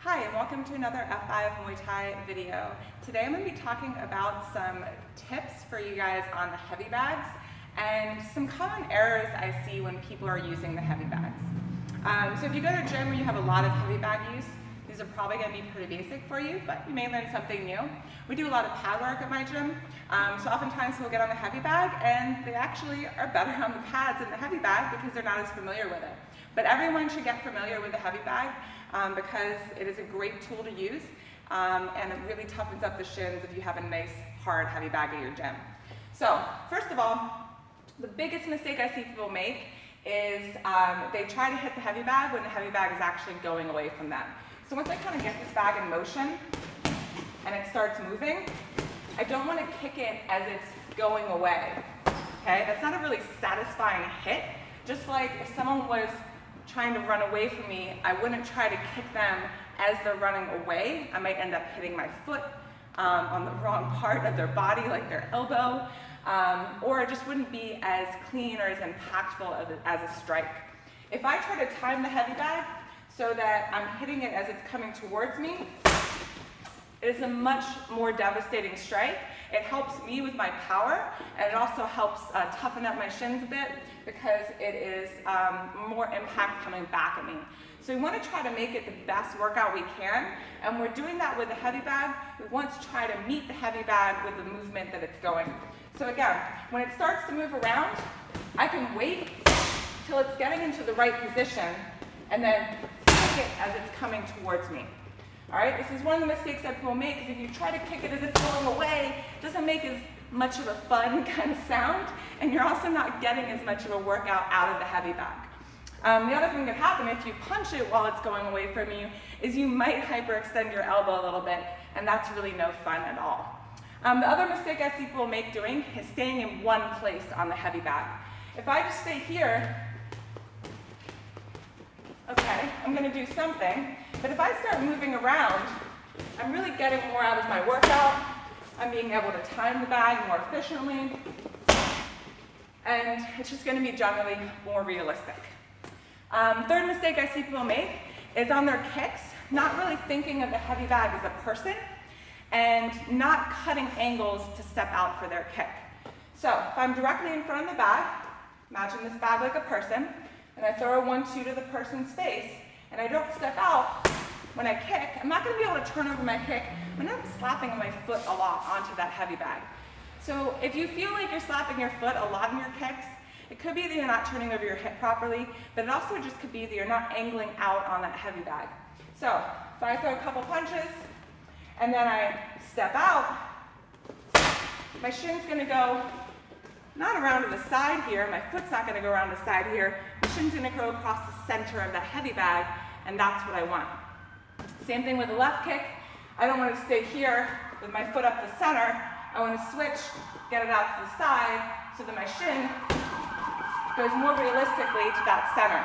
Hi, and welcome to another F5 Muay Thai video. Today I'm going to be talking about some tips for you guys on the heavy bags and some common errors I see when people are using the heavy bags. So if you go to a gym where you have a lot of heavy bag use, these are probably going to be pretty basic for you, but you may learn something new. We do a lot of pad work at my gym, so oftentimes we'll get on the heavy bag and they actually are better on the pads than the heavy bag because they're not as familiar with it. But everyone should get familiar with the heavy bag because it is a great tool to use and it really toughens up the shins if you have a nice hard heavy bag at your gym. So first of all, the biggest mistake I see people make is they try to hit the heavy bag when the heavy bag is actually going away from them. So once I kind of get this bag in motion and it starts moving, I don't want to kick it as it's going away. Okay, that's not a really satisfying hit. Just like if someone was trying to run away from me, I wouldn't try to kick them as they're running away. I might end up hitting my foot on the wrong part of their body, like their elbow, or it just wouldn't be as clean or as impactful as a strike. If I try to time the heavy bag so that I'm hitting it as it's coming towards me, it is a much more devastating strike. It helps me with my power, and it also helps toughen up my shins a bit because it is more impact coming back at me. So we want to try to make it the best workout we can, and we're doing that with the heavy bag. We want to try to meet the heavy bag with the movement that it's going. So again, when it starts to move around, I can wait till it's getting into the right position and then kick it as it's coming towards me. All right, this is one of the mistakes that people make, is if you try to kick it as it's going away, it doesn't make as much of a fun kind of sound, and you're also not getting as much of a workout out of the heavy bag. The other thing that can happen if you punch it while it's going away from you is you might hyperextend your elbow a little bit, and that's really no fun at all. The other mistake I see people make doing is staying in one place on the heavy bag. If I just stay here, okay, I'm going to do something, but if I start moving around, I'm really getting more out of my workout. I'm being able to time the bag more efficiently, and it's just going to be generally more realistic. Third mistake I see people make is on their kicks, not really thinking of the heavy bag as a person and not cutting angles to step out for their kick. So if I'm directly in front of the bag, imagine this bag like a person, and I throw a 1-2 to the person's face, and I don't step out when I kick, I'm not going to be able to turn over my kick when I'm slapping my foot a lot onto that heavy bag. So if you feel like you're slapping your foot a lot in your kicks, it could be that you're not turning over your hip properly, but it also just could be that you're not angling out on that heavy bag. So if I throw a couple punches, and then I step out, my shin's going to go not around to the side here, my foot's not going to go around the side here, my shin's going to go across the center of that heavy bag, and that's what I want. Same thing with the left kick. I don't want to stay here with my foot up the center. I want to switch, get it out to the side, so that my shin goes more realistically to that center.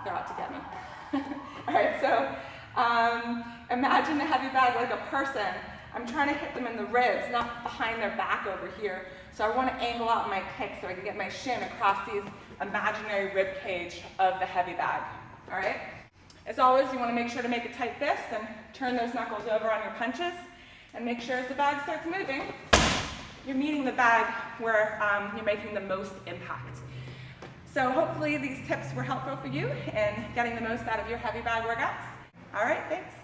They're out to get me. All right, so imagine the heavy bag like a person. I'm trying to hit them in the ribs, not behind their back over here. So I want to angle out my kick so I can get my shin across these imaginary rib cage of the heavy bag. All right? As always, you want to make sure to make a tight fist and turn those knuckles over on your punches, and make sure as the bag starts moving, you're meeting the bag where you're making the most impact. So hopefully these tips were helpful for you in getting the most out of your heavy bag workouts. All right, thanks.